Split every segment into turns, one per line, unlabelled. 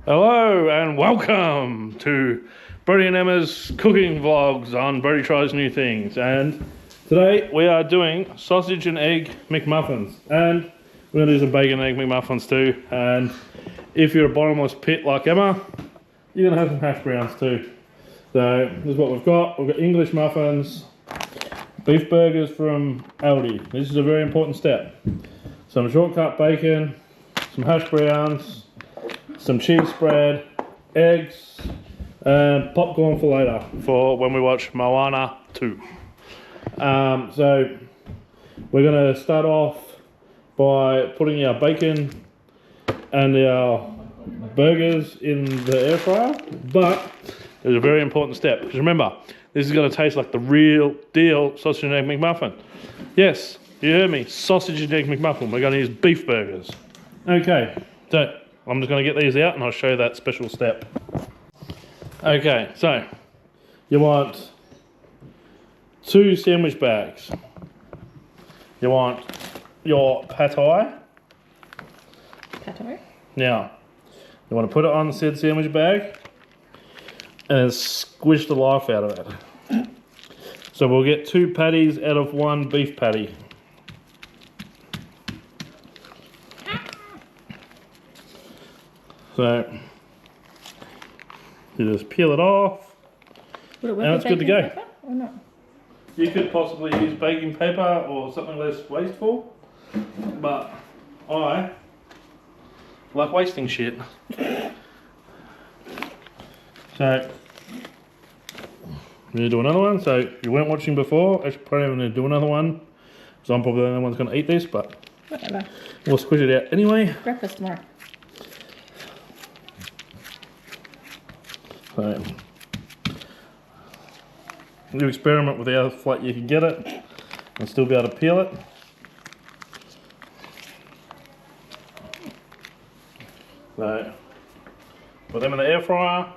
Hello and welcome to Brodie and Emma's cooking vlogs on Brodie Tries New Things. And today we are doing sausage and egg McMuffins. And we're going to do some bacon and egg McMuffins too. And if you're a bottomless pit like Emma, you're going to have some hash browns too. So this is what we've got. We've got English muffins, beef burgers from Aldi. This is a very important step. Some shortcut bacon, some hash browns, some cheese spread, eggs, and popcorn for later for when we watch Moana 2. So we're going to start off by putting our bacon and our burgers in the air fryer, but there's a very important step, because remember, this is going to taste like the real deal sausage and egg McMuffin. Yes, you heard me, sausage and egg McMuffin. We're going to use beef burgers. Okay, so I'm just going to get these out and I'll show you that special step. Okay, so you want 2 sandwich bags. You want your pad thai.
Pad thai?
Now, you want to put it on the said sandwich bag and squish the life out of it. So we'll get 2 patties out of 1 beef patty. So you just peel it off, and it's good to go.
Or not?
You could possibly use baking paper or something less wasteful, but I like wasting shit. So I'm going to do another one. So if you weren't watching before, I should probably going to do another one, because I'm probably the only one that's going to eat this, but
whatever.
We'll squish it out anyway.
Breakfast tomorrow.
So you experiment with how flat you can get it and still be able to peel it. So put them in the air fryer,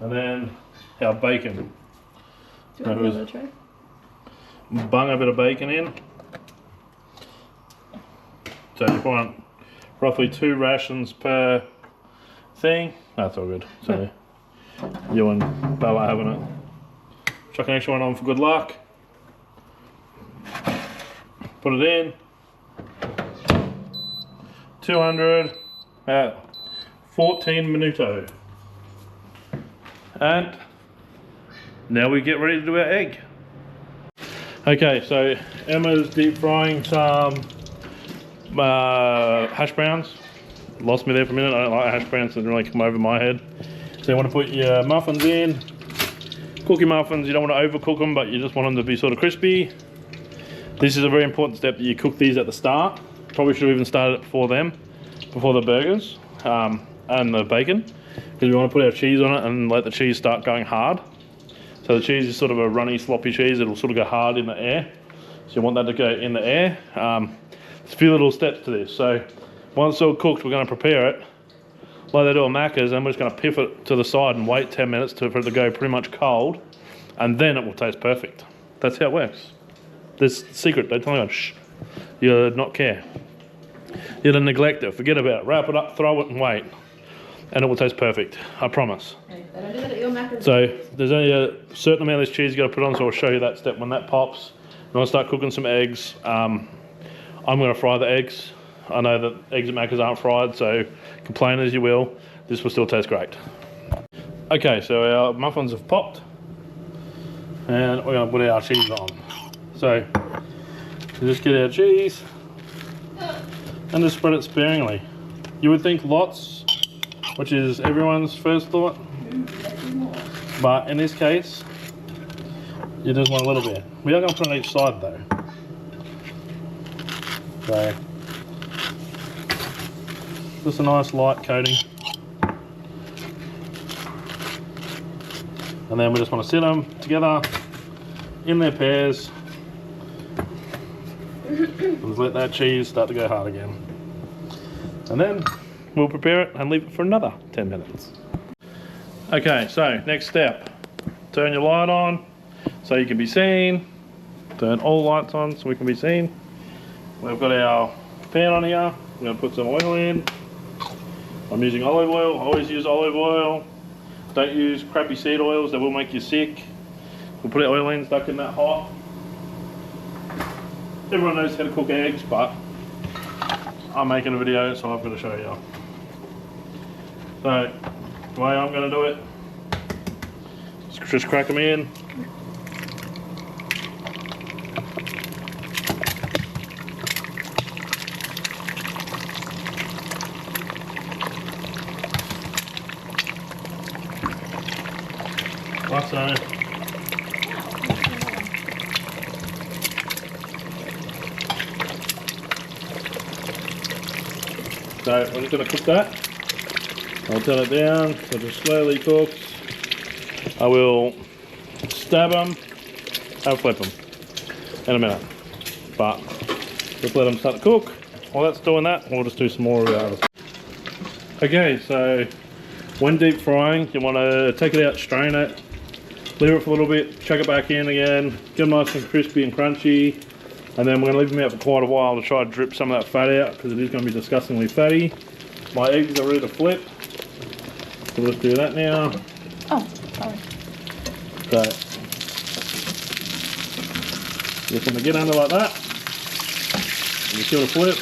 and then our bacon.
Do you want the other tray?
Bung a bit of bacon in. So you want roughly 2 rations per thing. That's all good. So you and Bella having it. Chuck an extra one on for good luck. Put it in. 200 at 14 minuto. And now we get ready to do our egg. Okay, so Emma's deep frying some hash browns. Lost me there for a minute. I don't like hash browns, so they really come over my head. So you want to put your muffins in. Cook your muffins. You don't want to overcook them, but you just want them to be sort of crispy. This is a very important step, that you cook these at the start. Probably should have even started it before the burgers and the bacon, because we want to put our cheese on it and let the cheese start going hard. So the cheese is sort of a runny, sloppy cheese. It'll sort of go hard in the air. So you want that to go in the air. There's a few little steps to this. So once it's all cooked, we're going to prepare it like they do on Macca's, and we're just going to piff it to the side and wait 10 minutes for it to go pretty much cold, and then it will taste perfect. That's how it works. This secret, don't tell anyone. Shh. You'll not care. You'll neglect it, forget about it, wrap it up, throw it and wait, and it will taste perfect, I promise.
Hey, they don't do that at your Macca's.
So there's only a certain amount of this cheese you got to put on, so I'll show you that step when that pops. And I'll start cooking some eggs. I'm going to fry the eggs. I know that eggs at Macca's aren't fried, so complain as you will, this will still taste great. Okay, so our muffins have popped, and we're going to put our cheese on. So we just get our cheese and just spread it sparingly. You would think lots, which is everyone's first thought, but in this case, you just want a little bit. We are going to put it on each side though. So just a nice light coating, and then we just want to sit them together in their pairs and just let that cheese start to go hard again, and then we'll prepare it and leave it for another 10 minutes. Okay, so next step, turn your light on so you can be seen. Turn all lights on so we can be seen. We've got our pan on here. We're going to put some oil in. I'm using olive oil. I always use olive oil. Don't use crappy seed oils, they will make you sick. We'll put our oil in, stuck in that hot. Everyone knows how to cook eggs, but I'm making a video, so I've got to show you. So, the way I'm going to do it, just crack them in. Like so. So we're just going to cook that. I'll turn it down so it just slowly cooks. I will stab them and flip them in a minute. But just let them start to cook. While that's doing that, we'll just do some more of the others. Okay, so when deep frying, you want to take it out, strain it, leave it for a little bit, chuck it back in again, get them nice and crispy and crunchy. And then we're going to leave them out for quite a while to try to drip some of that fat out because it is going to be disgustingly fatty. My eggs are ready to flip. So let's do that now.
Oh, sorry.
So, just going to get under like that. And you see the flip.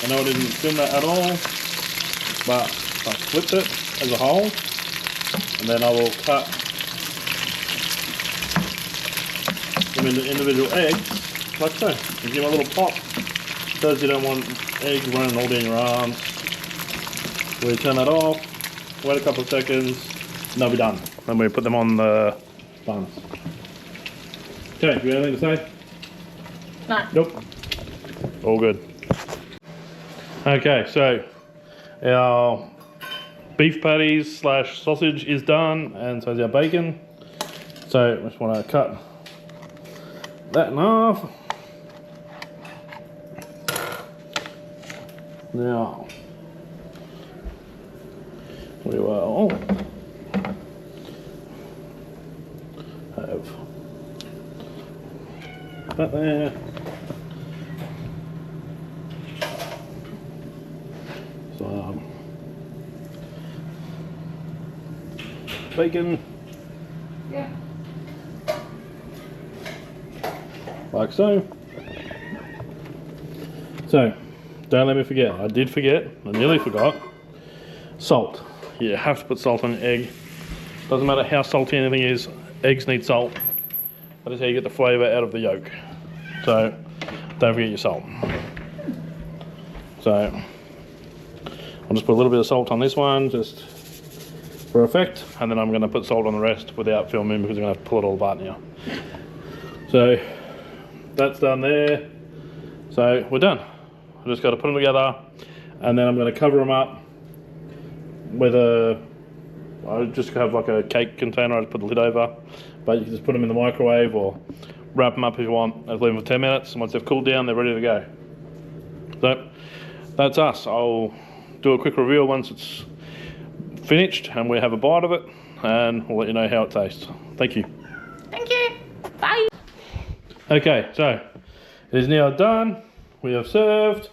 I know I didn't film that at all, but I flipped it as a whole. And then I will cut them into individual eggs. Like so, you give them a little pop, because you don't want eggs running all down your arms. We turn that off, wait a couple of seconds, and they'll be done. Then we put them on the buns. Okay, do you have anything to say?
No.
Nope. All good. Okay, so our beef patties / sausage is done, and so is our bacon. So I just want to cut that in half. Now, we will have that there. Some bacon.
Yeah.
Like so. So, don't let me forget. I did forget. I nearly forgot. Salt. You have to put salt on an egg. Doesn't matter how salty anything is. Eggs need salt. That is how you get the flavour out of the yolk. So, don't forget your salt. So, I'll just put a little bit of salt on this one, just for effect. And then I'm going to put salt on the rest without filming because I'm going to have to pull it all apart now. So, that's done there. So, we're done. I just got to put them together, and then I'm going to cover them up with I just have like a cake container. I just put the lid over, but you can just put them in the microwave or wrap them up if you want. I'll leave them for 10 minutes, and once they've cooled down, they're ready to go. So that's us. I'll do a quick reveal once it's finished and we have a bite of it, and we'll let you know how it tastes. Thank you.
Thank you. Bye.
Okay, so it is now done. We have served.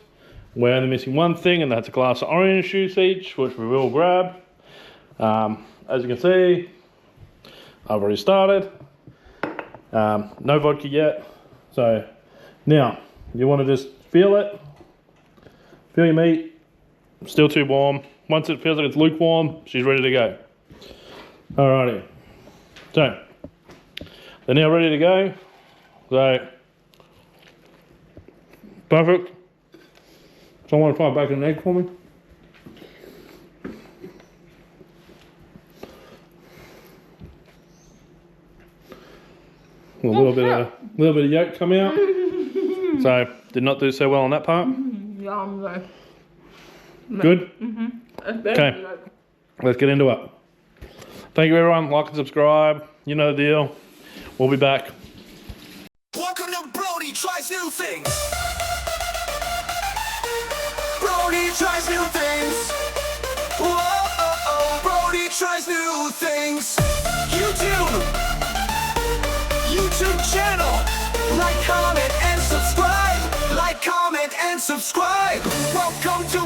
We're only missing one thing, and that's a glass of orange juice each, which we will grab. As you can see, I've already started. No vodka yet. So now you want to just feel it. Feel your meat. Still too warm. Once it feels like it's lukewarm, she's ready to go. Alrighty. So they're now ready to go. So perfect. Someone try back an egg for me. A little bit of yolk come out. So did not do so well on that part.
Yum though.
Good. Okay. Let's get into it. Thank you everyone. Like and subscribe. You know the deal. We'll be back.
Welcome to Brodie Tries New Things. Brodie tries new things. Whoa, Brodie tries new things. YouTube channel. Like, comment, and subscribe. Like, comment, and subscribe. Welcome to